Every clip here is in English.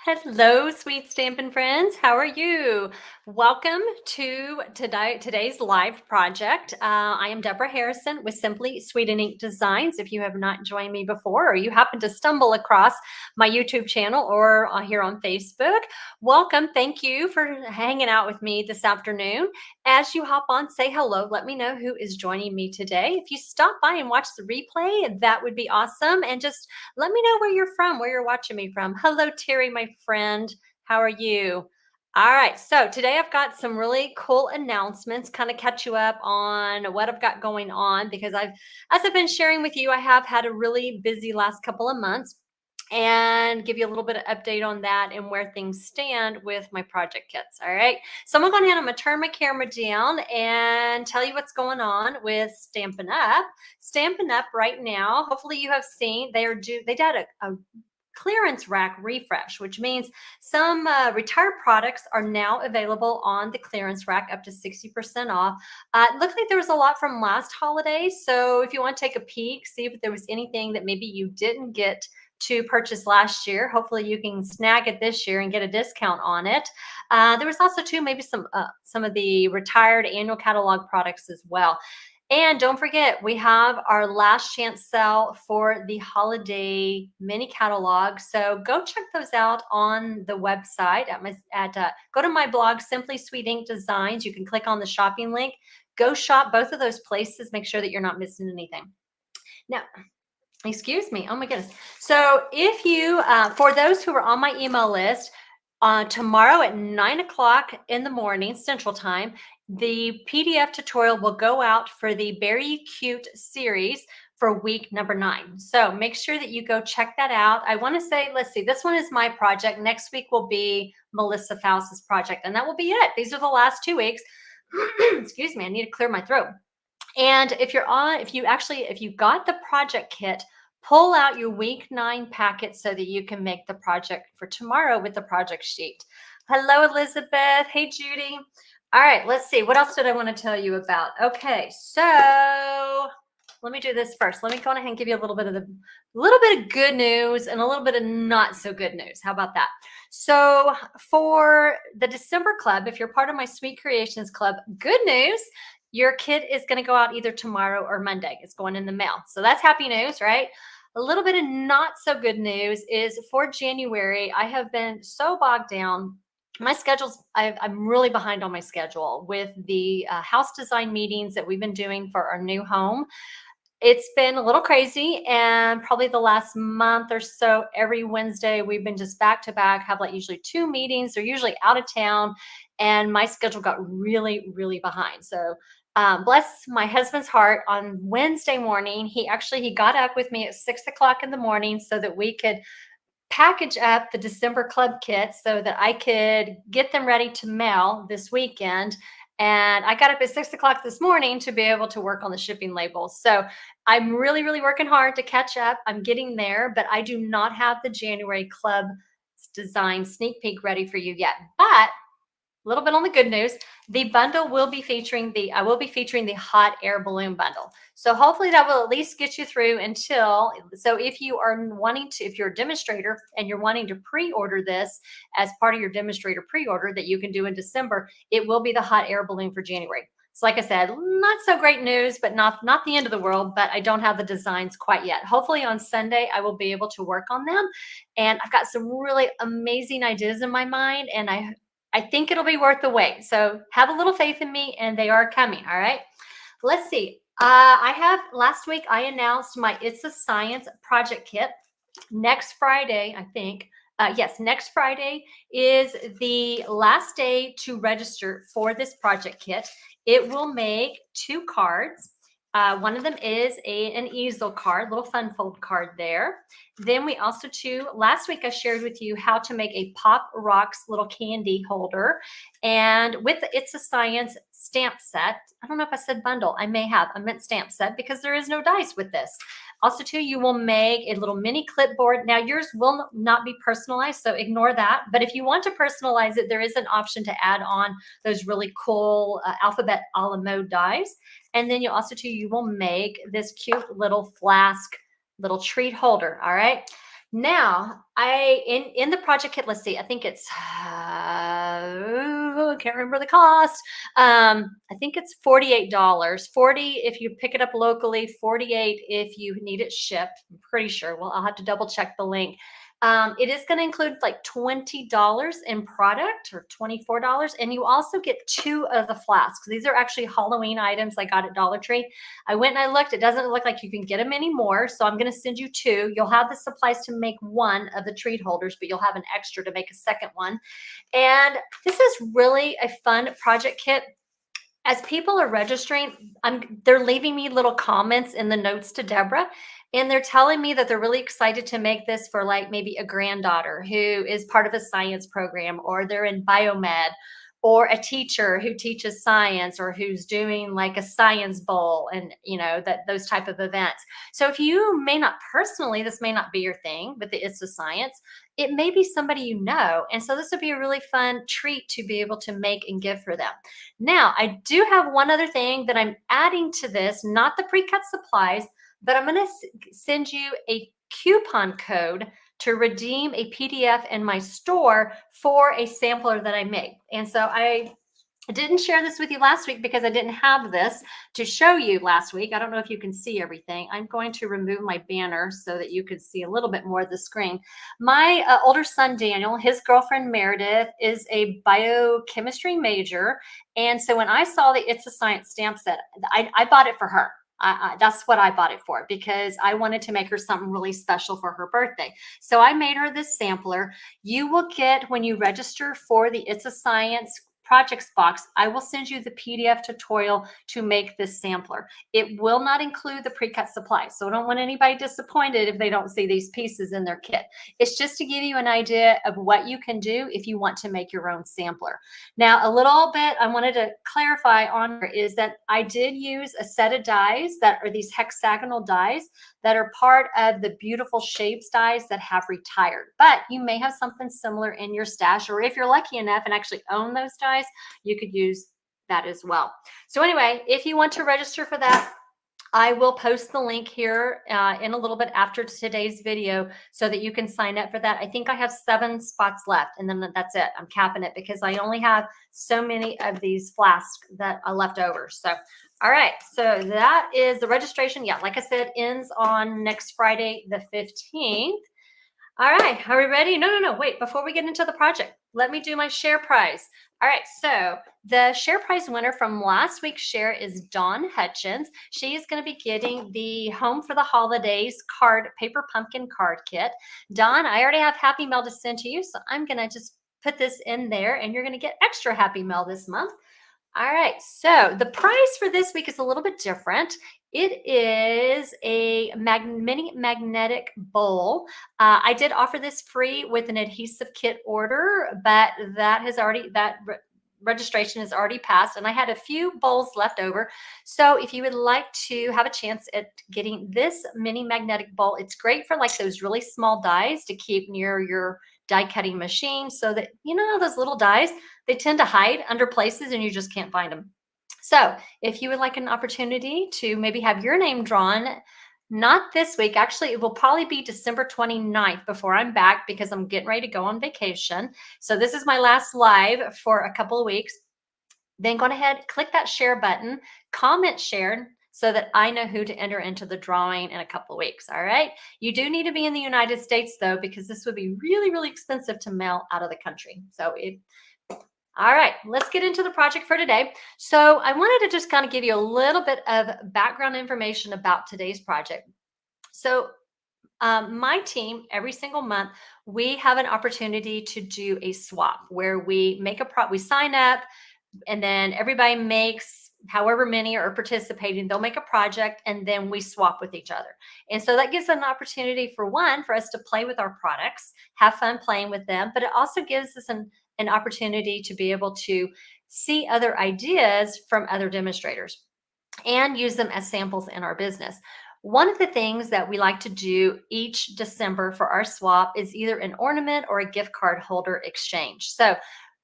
Hello, sweet Stampin' friends. How are you? Welcome to today's live project. I am Debra Harrison with Simply Sweet and Ink Designs. If you have not joined me before or you happen to stumble across my YouTube channel or here on Facebook, welcome. Thank you for hanging out with me this afternoon. As you hop on, say hello. Let me know who is joining me today. If you stop by and watch the replay, that would be awesome. And just let me know where you're from, where you're watching me from. Hello, Terry, my friend. How are you? All right, so today I've got some really cool announcements, kind of catch you up on what I've got going on because as I've been sharing with you, I have had a really busy last couple of months and give you a little bit of update on that and where things stand with my project kits. All right. So I'm going to turn my camera down and tell you what's going on with Stampin' Up. Stampin' Up right now, hopefully you have seen they did a clearance rack refresh, which means some retired products are now available on the clearance rack up to 60% off. It looks like there was a lot from last holiday. So if you want to take a peek, see if there was anything that maybe you didn't get to purchase last year. Hopefully you can snag it this year and get a discount on it. There was also too maybe some of the retired annual catalog products as well. And don't forget, we have our last chance sale for the holiday mini catalog. So go check those out on the website go to my blog, Simply Sweet Ink Designs. You can click on the shopping link. Go shop both of those places. Make sure that you're not missing anything. Now, excuse me. Oh my goodness. So if you, for those who are on my email list, tomorrow at 9 o'clock in the morning, Central Time, the PDF tutorial will go out for the Very Cute series for week number 9. So make sure that you go check that out. I want to say, let's see, this one is my project. Next week will be Melissa Faust's project, and that will be it. These are the last 2 weeks. Excuse me, I need to clear my throat. And if you got the project kit, pull out your week 9 packet so that you can make the project for tomorrow with the project sheet. Hello, Elizabeth. Hey, Judy. All right, let's see. What else did I want to tell you about? Okay, so let me do this first. Let me go ahead and give you a little bit of good news and a little bit of not so good news. How about that? So for the December club, if you're part of my Sweet Creations Club, good news. Your kit is going to go out either tomorrow or Monday. It's going in the mail. So that's happy news, right? A little bit of not so good news is for January, I have been so bogged down. My I'm really behind on my schedule with the house design meetings that we've been doing for our new home. It's been a little crazy, and probably the last month or so, every Wednesday, we've been just back to back, have like usually 2 meetings. They're usually out of town, and my schedule got really, really behind. So bless my husband's heart, on Wednesday morning, he got up with me at 6 o'clock in the morning so that we could package up the December club kits so that I could get them ready to mail this weekend. And I got up at 6 o'clock this morning to be able to work on the shipping labels. So I'm really, really working hard to catch up. I'm getting there, but I do not have the January club design sneak peek ready for you yet. But a little bit on the good news, the bundle will be featuring I will be featuring the hot air balloon bundle. So hopefully that will at least get you through so if if you're a demonstrator and you're wanting to pre-order this as part of your demonstrator pre-order that you can do in December, it will be the hot air balloon for January. So like I said, not so great news, but not the end of the world, but I don't have the designs quite yet. Hopefully on Sunday, I will be able to work on them. And I've got some really amazing ideas in my mind, and I think it'll be worth the wait. So have a little faith in me, and they are coming. All right. Let's see. Last week I announced my It's a Science project kit. Next Friday, I think. Yes, next Friday is the last day to register for this project kit. It will make 2 cards. One of them is an easel card, little fun fold card there. Then we also last week I shared with you how to make a Pop Rocks little candy holder. And with the It's a Science stamp set, I don't know if I said bundle, I meant stamp set because there is no dice with this. Also you will make a little mini clipboard. Now yours will not be personalized, so ignore that. But if you want to personalize it, there is an option to add on those really cool alphabet a la mode dies. And then you will make this cute little flask, little treat holder. All right. Now, in the project kit, let's see, I think it's I can't remember the cost. I think it's $48. 40 if you pick it up locally, 48 if you need it shipped. I'm pretty sure. Well, I'll have to double check the link. It is going to include like $20 in product or $24, and you also get 2 of the flasks. These are actually Halloween items I got at Dollar Tree. I went and I looked. It doesn't look like you can get them anymore, so I'm going to send you 2. You'll have the supplies to make 1 of the treat holders, but you'll have an extra to make a second one. And this is really a fun project kit. As people are registering, they're leaving me little comments in the notes to Debra, and they're telling me that they're really excited to make this for like maybe a granddaughter who is part of a science program, or they're in biomed, or a teacher who teaches science, or who's doing like a science bowl, and that those type of events. So if you may not personally, this may not be your thing, but it's a science, it may be somebody you know, and so this would be a really fun treat to be able to make and give for them. Now, I do have one other thing that I'm adding to this, not the pre-cut supplies, but I'm going to send you a coupon code to redeem a PDF in my store for a sampler that I made. And so I didn't share this with you last week because I didn't have this to show you last week. I don't know if you can see everything. I'm going to remove my banner so that you can see a little bit more of the screen. My older son, Daniel, his girlfriend, Meredith, is a biochemistry major. And so when I saw the It's a Science stamp set, I bought it for her. That's what I bought it for, because I wanted to make her something really special for her birthday. So I made her this sampler. You will get, when you register for the It's a Science projects box, I will send you the PDF tutorial to make this sampler. It will not include the pre-cut supplies, so I don't want anybody disappointed if they don't see these pieces in their kit. It's just to give you an idea of what you can do if you want to make your own sampler. Now, a little bit I wanted to clarify on is that I did use a set of dies that are these hexagonal dies that are part of the Beautiful Shapes dies that have retired. But you may have something similar in your stash, or if you're lucky enough and actually own those dies, you could use that as well. So anyway, if you want to register for that, I will post the link here in a little bit after today's video so that you can sign up for that. I think I have 7 spots left, and then that's it. I'm capping it because I only have so many of these flasks that are left over. So, all right. So that is the registration. Yeah, like I said, ends on next Friday, the 15th. All right, are we ready? No, wait, before we get into the project, let me do my share prize. All right, so the share prize winner from last week's share is Dawn Hutchins. She is going to be getting the Home for the Holidays paper pumpkin card kit. Dawn, I already have Happy Mail to send to you, so I'm going to just put this in there, and you're going to get extra Happy Mail this month. All right, so the price for this week is a little bit different. It is a mini magnetic bowl. I did offer this free with an adhesive kit order, but registration has already passed, and I had a few bowls left over. So if you would like to have a chance at getting this mini magnetic bowl, it's great for like those really small dies to keep near your die cutting machine, so that those little dies, they tend to hide under places and you just can't find them. So if you would like an opportunity to maybe have your name drawn, not this week, actually, it will probably be December 29th before I'm back, because I'm getting ready to go on vacation. So this is my last live for a couple of weeks. Then go ahead, click that share button, comment shared, so that I know who to enter into the drawing in a couple of weeks. All right. You do need to be in the United States, though, because this would be really, really expensive to mail out of the country. All right, let's get into the project for today. So I wanted to just kind of give you a little bit of background information about today's project. So my team, every single month, we have an opportunity to do a swap where we we sign up, and then everybody makes however many are participating, they'll make a project, and then we swap with each other. And so that gives an opportunity for us to play with our products, have fun playing with them, but it also gives us an opportunity to be able to see other ideas from other demonstrators and use them as samples in our business. One of the things that we like to do each December for our swap is either an ornament or a gift card holder exchange. So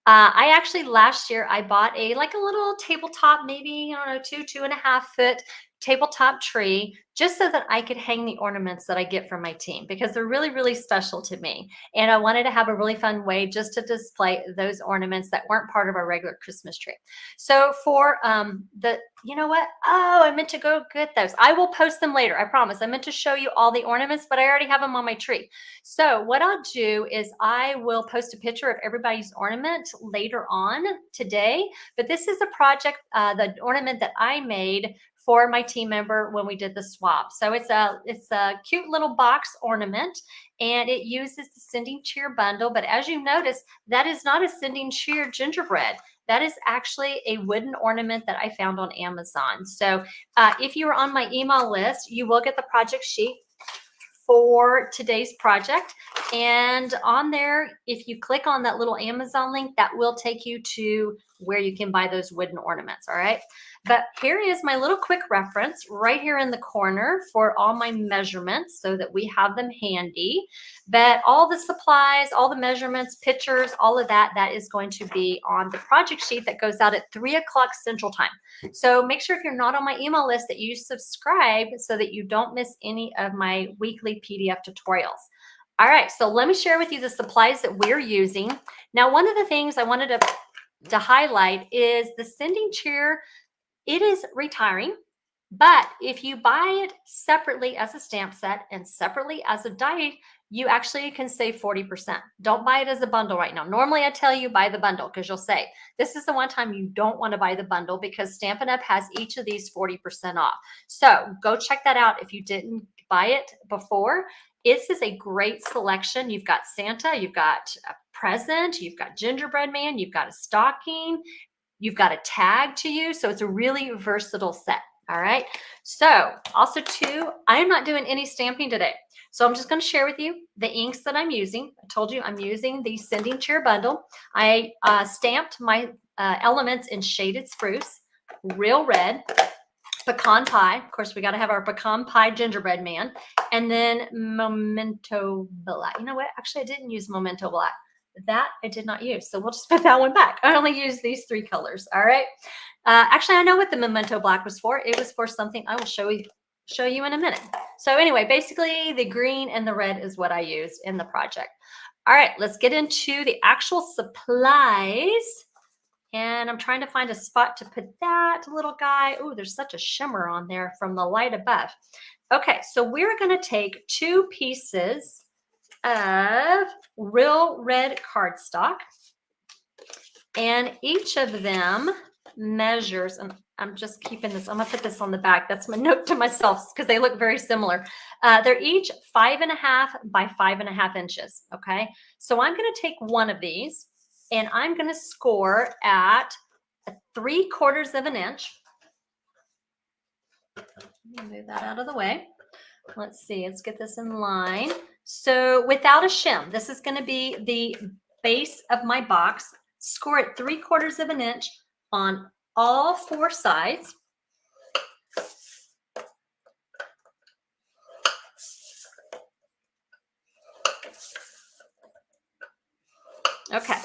I actually last year I bought a little tabletop, maybe I don't know, 2.5 foot tabletop tree just so that I could hang the ornaments that I get from my team because they're really, really special to me. And I wanted to have a really fun way just to display those ornaments that weren't part of our regular Christmas tree. So for you know what? Oh, I meant to go get those. I will post them later. I promise. I meant to show you all the ornaments, but I already have them on my tree. So what I'll do is I will post a picture of everybody's ornament later on today. But this is a project, the ornament that I made for my team member when we did the swap. So it's a cute little box ornament, and it uses the sending cheer bundle. But as you notice, that is not a sending cheer gingerbread. That is actually a wooden ornament that I found on Amazon. So if you are on my email list, you will get the project sheet for today's project. And on there, if you click on that little Amazon link, that will take you to where you can buy those wooden ornaments, all right? But here is my little quick reference right here in the corner for all my measurements so that we have them handy. But all the supplies, all the measurements, pictures, all of that, that is going to be on the project sheet that goes out at 3 o'clock Central Time. So make sure if you're not on my email list that you subscribe so that you don't miss any of my weekly PDF tutorials. All right, so let me share with you the supplies that we're using. Now, one of the things I wanted to highlight is the sending cheer. It is retiring, but if you buy it separately as a stamp set and separately as a die, you actually can save 40%. Don't buy it as a bundle right now. Normally I tell you buy the bundle because you'll say, this is the one time you don't want to buy the bundle because Stampin' Up! Has each of these 40% off. So go check that out if you didn't buy it before. This is a great selection. You've got Santa, you've got a present, you've got gingerbread man, you've got a stocking, you've got a tag to use. So it's a really versatile set. All right. So also too, I am not doing any stamping today. So I'm just going to share with you the inks that I'm using. I told you I'm using the sending cheer bundle. I stamped my elements in shaded spruce, real red, pecan pie. Of course, we got to have our pecan pie gingerbread man, and then memento black. You know what? Actually, I didn't use memento black. That I did not use. So we'll just put that one back. I only used these 3 colors. All right. Actually, I know what the memento black was for. It was for something I will show you in a minute. So anyway, basically the green and the red is what I used in the project. All right, let's get into the actual supplies. And I'm trying to find a spot to put that little guy. Oh, there's such a shimmer on there from the light above. Okay, so we're going to take 2 pieces of real red cardstock, and each of them measures, and I'm just keeping this, I'm gonna put this on the back. That's my note to myself because they look very similar. They're each 5.5 by 5.5 inches. Okay, so I'm gonna take one of these and I'm gonna score at 3/4 of an inch. Let me move that out of the way. Let's see, let's get this in line. So without a shim, this is going to be the base of my box. Score it 3/4 of an inch on all 4 sides. Okay,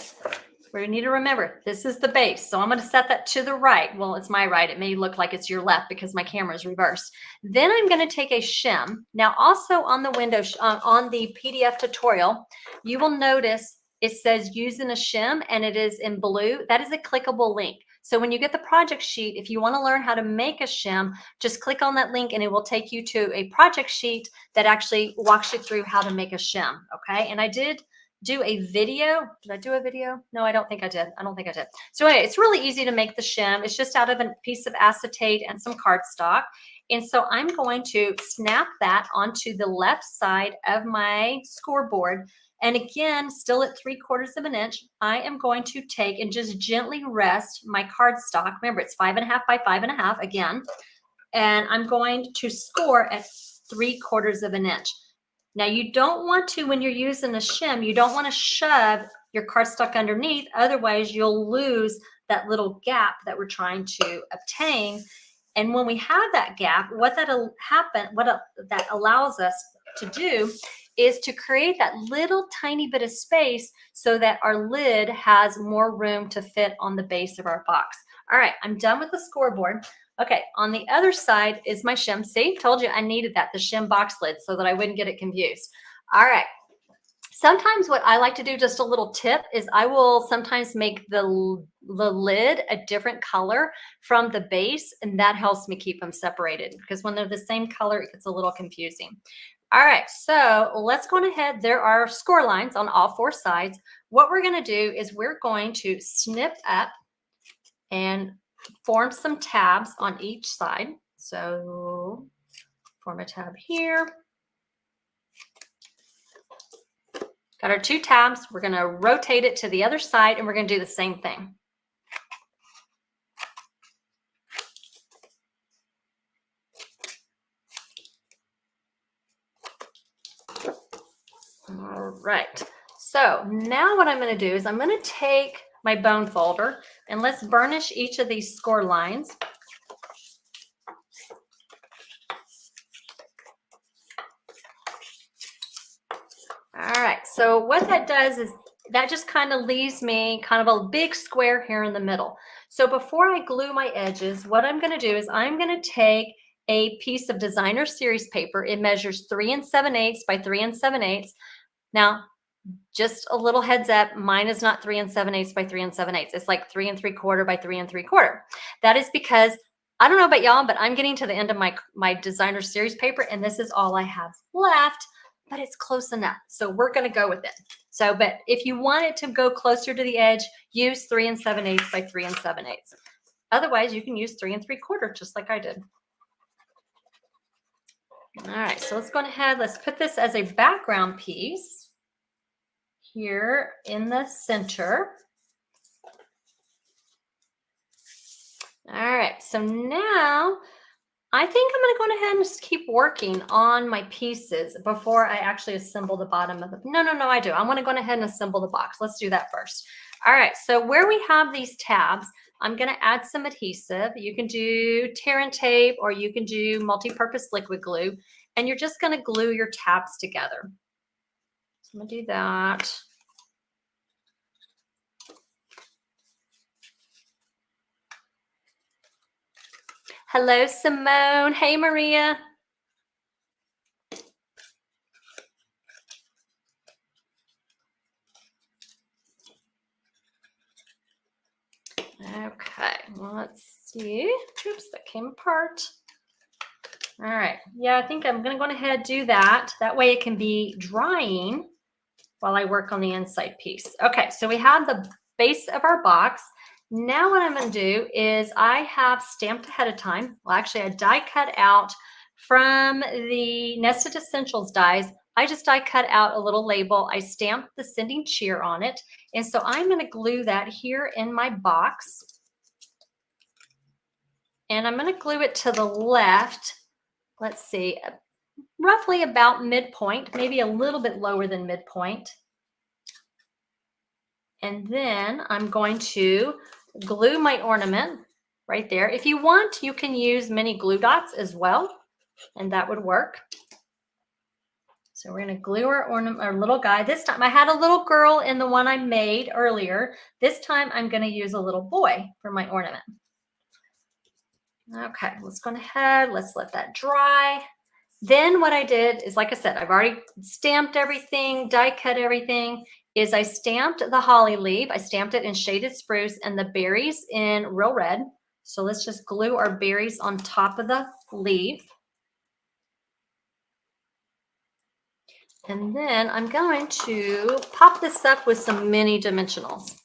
we need to remember this is the base. So I'm going to set that to the right. Well, it's my right. It may look like it's your left because my camera is reversed. Then I'm going to take a shim. Now also on the window, on the PDF tutorial, you will notice it says using a shim and it is in blue. That is a clickable link. So when you get the project sheet, if you want to learn how to make a shim, just click on that link and it will take you to a project sheet that actually walks you through how to make a shim. Okay, and I did do a video. Did I do a video? No, I don't think I did. I don't think I did. So anyway, it's really easy to make the shim. It's just out of a piece of acetate and some cardstock. And so I'm going to snap that onto the left side of my scoreboard. And again, still at 3/4 of an inch, I am going to take and just gently rest my cardstock. Remember, it's 5.5 by 5.5 again. And I'm going to score at 3/4 of an inch. Now you don't want to, when you're using a shim, you don't want to shove your cardstock underneath. Otherwise you'll lose that little gap that we're trying to obtain. And when we have that gap, what that allows us to do is to create that little tiny bit of space so that our lid has more room to fit on the base of our box. All right, I'm done with the scoreboard. Okay, on the other side is my shim. See, told you I needed that, the shim box lid, so that I wouldn't get it confused. All right. Sometimes what I like to do, just a little tip, is I will sometimes make the lid a different color from the base, and that helps me keep them separated, because when they're the same color, it gets a little confusing. All right, so let's go ahead. There are score lines on all four sides. What we're going to do is we're going to snip up and form some tabs on each side. So form a tab here. Got our two tabs. We're going to rotate it to the other side, and we're going to do the same thing. All right. So now what I'm going to do is I'm going to take my bone folder, and let's burnish each of these score lines. All right. So what that does is that just kind of leaves me kind of a big square here in the middle. So before I glue my edges, what I'm going to do is I'm going to take a piece of designer series paper. It measures 3 7/8 by 3 7/8. Now, just a little heads up, mine is not 3 7/8 by 3 7/8. It's like 3 3/4 by 3 3/4. That is because I don't know about y'all, but I'm getting to the end of my designer series paper, and this is all I have left, but it's close enough. So we're going to go with it. So, but if you want it to go closer to the edge, use 3 7/8 by 3 7/8. Otherwise, you can use 3 3/4, just like I did. All right, so let's go ahead. Let's put this as a background piece here in the center. All right, so now I think I'm going to go ahead and just keep working on my pieces before I actually assemble the bottom of the, no, I do. I want to go ahead and assemble the box. Let's do that first. All right, so where we have these tabs, I'm going to add some adhesive. You can do tear and tape, or you can do multi-purpose liquid glue, and you're just going to glue your tabs together. So I'm going to do that. Hello, Simone. Hey, Maria. Okay, well, let's see. Oops, that came apart. All right. Yeah, I think I'm going to go ahead and do that. That way it can be drying while I work on the inside piece. Okay, so we have the base of our box. Now what I'm going to do is I have stamped ahead of time. Well, actually, I die cut out from the Nested Essentials dies. I just die cut out a little label. I stamped the sending cheer on it. And so I'm going to glue that here in my box. And I'm going to glue it to the left. Let's see, roughly about midpoint, maybe a little bit lower than midpoint. And then I'm going to glue my ornament right there. If you want, you can use mini glue dots as well, and that would work. So we're going to glue our ornament, our little guy. This time I had a little girl in the one I made earlier. This time I'm going to use a little boy for my ornament. Okay, let's go ahead. Let's let that dry. Then what I did is, like I said, I've already stamped everything, die cut everything, is I stamped the holly leaf. I stamped it in shaded spruce and the berries in real red. So let's just glue our berries on top of the leaf. And then I'm going to pop this up with some mini dimensionals.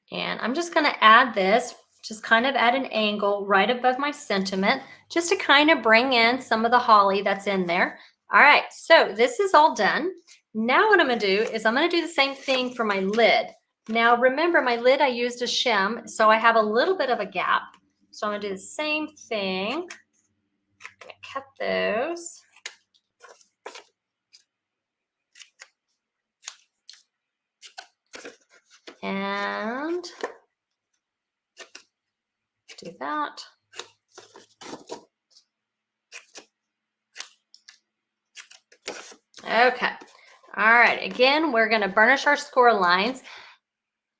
And I'm just going to add this, just kind of at an angle right above my sentiment, just to kind of bring in some of the holly that's in there. All right, so this is all done. Now what I'm going to do is I'm going to do the same thing for my lid. Now remember, my lid I used a shim, so I have a little bit of a gap. So I'm going to do the same thing. I'm going to cut those. And do that. Okay. All right. Again, we're going to burnish our score lines.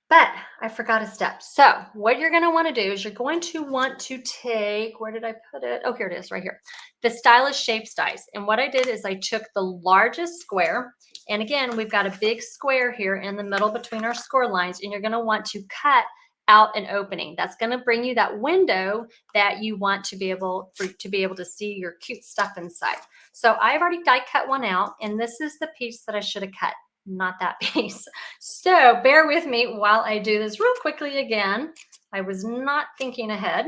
But I forgot a step. So what you're going to want to do is you're going to want to take, where did I put it? Oh, here it is right here. The Stylish Shapes dies. And what I did is I took the largest square. And again, we've got a big square here in the middle between our score lines. And you're going to want to cut out an opening. That's going to bring you that window that you want to be able to see your cute stuff inside. So I've already die cut one out. And this is the piece that I should have cut. Not that piece. So bear with me while I do this real quickly again. I was not thinking ahead,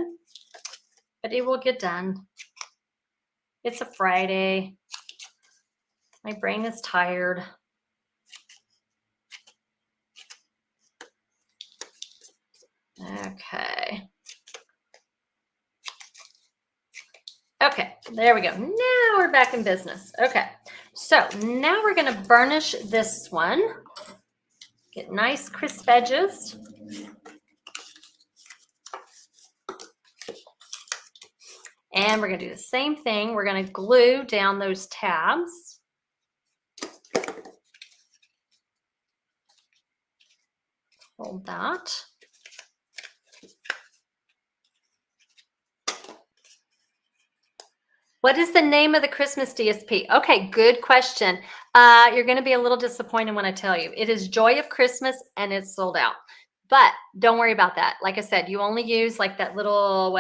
but it will get done. It's a Friday. My brain is tired. Okay. Okay, there we go. Now we're back in business. Okay, so now we're going to burnish this one. Get nice crisp edges. And we're going to do the same thing. We're going to glue down those tabs. Hold that. What is the name of the Christmas DSP? Okay, good question. You're going to be a little disappointed when I tell you. It is Joy of Christmas and it's sold out. But don't worry about that. Like I said, you only use like that little,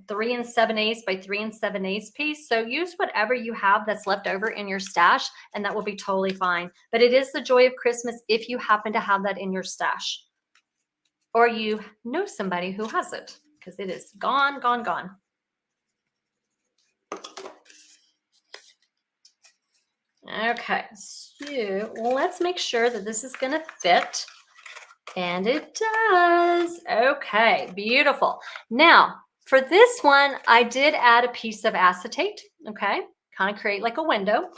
3 7/8 by 3 7/8 piece. So use whatever you have that's left over in your stash and that will be totally fine. But it is the Joy of Christmas if you happen to have that in your stash. Or you know somebody who has it because it is gone, gone, gone. Okay, so let's make sure that this is going to fit. And it does. Okay, beautiful. Now, for this one, I did add a piece of acetate, okay? Kind of create like a window.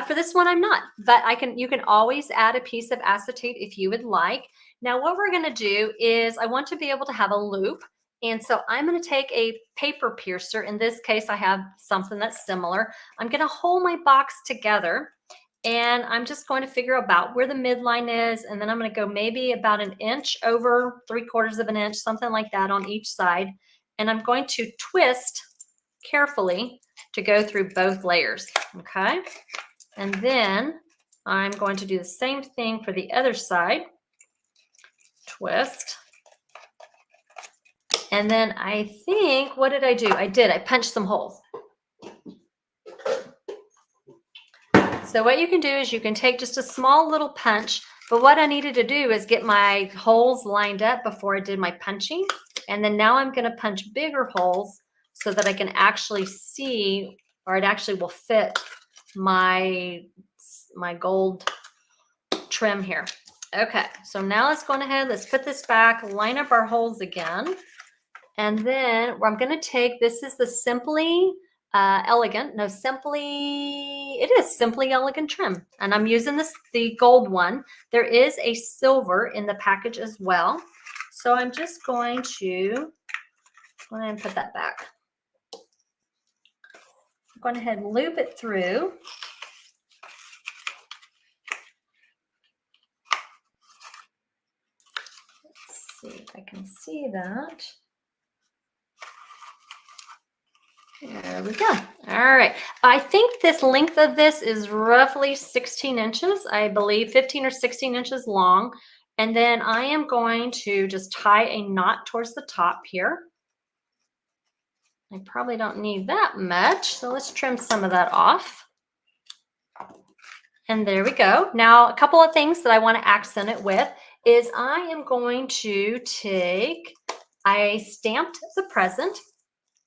For this one, I'm not, but you can always add a piece of acetate if you would like. Now, what we're going to do is I want to be able to have a loop. And so I'm going to take a paper piercer. In this case, I have something that's similar. I'm going to hold my box together and I'm just going to figure about where the midline is. And then I'm going to go maybe about an inch over 3/4 of an inch, something like that on each side. And I'm going to twist carefully to go through both layers. Okay. And then I'm going to do the same thing for the other side. Twist. And then I think, what did I do? I punched some holes. So what you can do is you can take just a small little punch, but what I needed to do is get my holes lined up before I did my punching. And then now I'm going to punch bigger holes so that I can actually see, or it actually will fit my gold trim here. Okay, so now let's go ahead, let's put this back, line up our holes again. And then I'm going to take, this is the Simply Elegant, no, it is Simply Elegant trim. And I'm using the gold one. There is a silver in the package as well. So I'm just going to go ahead and put that back. I'm going ahead and loop it through. Let's see if I can see that. There we go. All right. I think this length of this is roughly 16 inches, I believe 15 or 16 inches long. And then I am going to just tie a knot towards the top here. I probably don't need that much, so let's trim some of that off. And there we go. Now, a couple of things that I want to accent it with is I am going to take, I stamped the present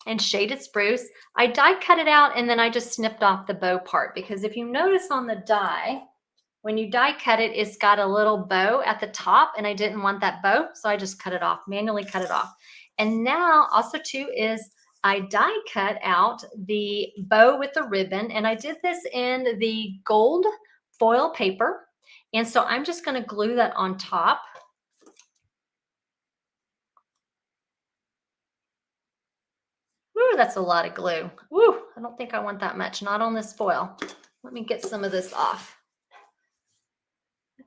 and shaded spruce. I die cut it out and then I just snipped off the bow part because if you notice on the die, when you die cut it, it's got a little bow at the top and I didn't want that bow, so I just cut it off, manually cut it off. And now also too is I die cut out the bow with the ribbon and I did this in the gold foil paper. And so I'm just going to glue that on top. Woo, that's a lot of glue. Woo, I don't think I want that much, not on this foil. Let me get some of this off.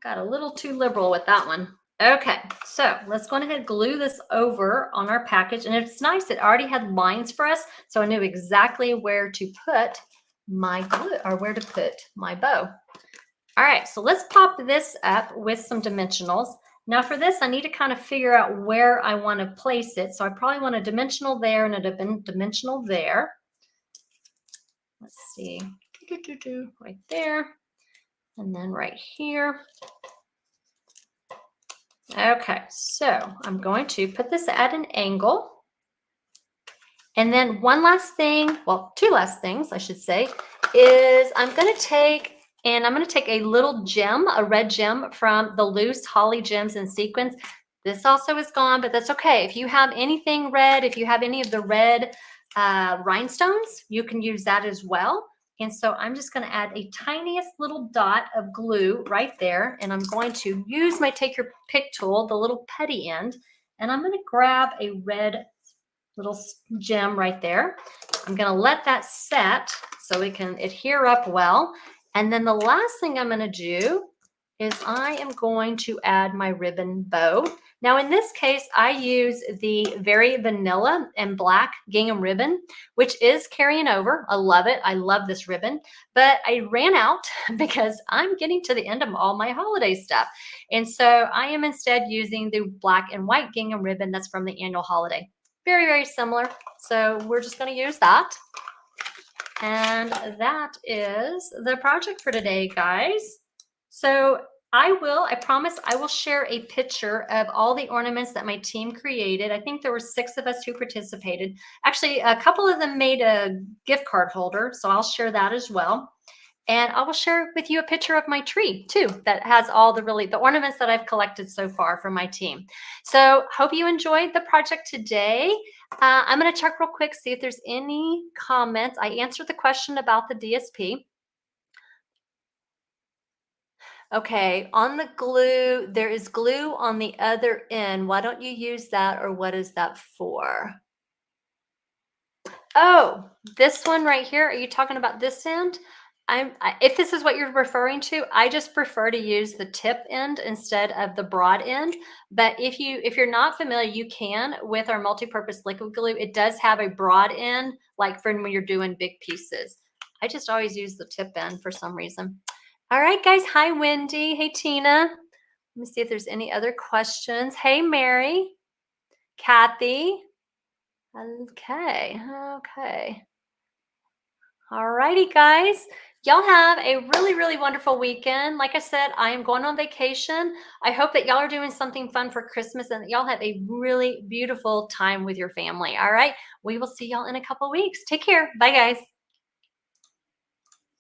got a little too liberal with that one. Okay, so let's go ahead and glue this over on our package. And it's nice, it already had lines for us, so I knew exactly where to put my glue or where to put my bow. All right, so let's pop this up with some dimensionals. Now for this, I need to kind of figure out where I want to place it. So I probably want a dimensional there and a dimensional there. Let's see, right there, and then right here. Okay, so I'm going to put this at an angle. And then one last thing, well, two last things, I should say, is I'm going to take a little gem, a red gem from the loose Holly Gems and Sequins. This also is gone, but that's okay. If you have anything red, if you have any of the red rhinestones, you can use that as well. And so I'm just going to add a tiniest little dot of glue right there. And I'm going to use my Take Your Pick tool, the little petty end, and I'm going to grab a red little gem right there. I'm going to let that set so it can adhere up well. And then the last thing I'm going to do is I am going to add my ribbon bow. Now in this case, I use the very vanilla and black gingham ribbon, which is carrying over. I love it. I love this ribbon, but I ran out because I'm getting to the end of all my holiday stuff. And so I am instead using the black and white gingham ribbon that's from the annual holiday. Very, very similar. So we're just going to use that. And that is the project for today, guys. So I promise I will share a picture of all the ornaments that my team created. I think there were 6 of us who participated. Actually, a couple of them made a gift card holder, so I'll share that as well. And I will share with you a picture of my tree too that has all the ornaments that I've collected so far from my team. So hope you enjoyed the project today. I'm going to check real quick, see if there's any comments. I answered the question about the DSP. Okay, on the glue, there is glue on the other end. Why don't you use that, or what is that for? Oh, this one right here. Are you talking about this end? If this is what you're referring to, I just prefer to use the tip end instead of the broad end. But if you're not familiar, you can with our multi-purpose liquid glue. It does have a broad end, like for when you're doing big pieces. I just always use the tip end for some reason. All right, guys. Hi, Wendy. Hey, Tina. Let me see if there's any other questions. Hey, Mary. Kathy. Okay. All righty, guys. Y'all have a really, really wonderful weekend. Like I said, I am going on vacation. I hope that y'all are doing something fun for Christmas and that y'all have a really beautiful time with your family. All right. We will see y'all in a couple weeks. Take care. Bye, guys.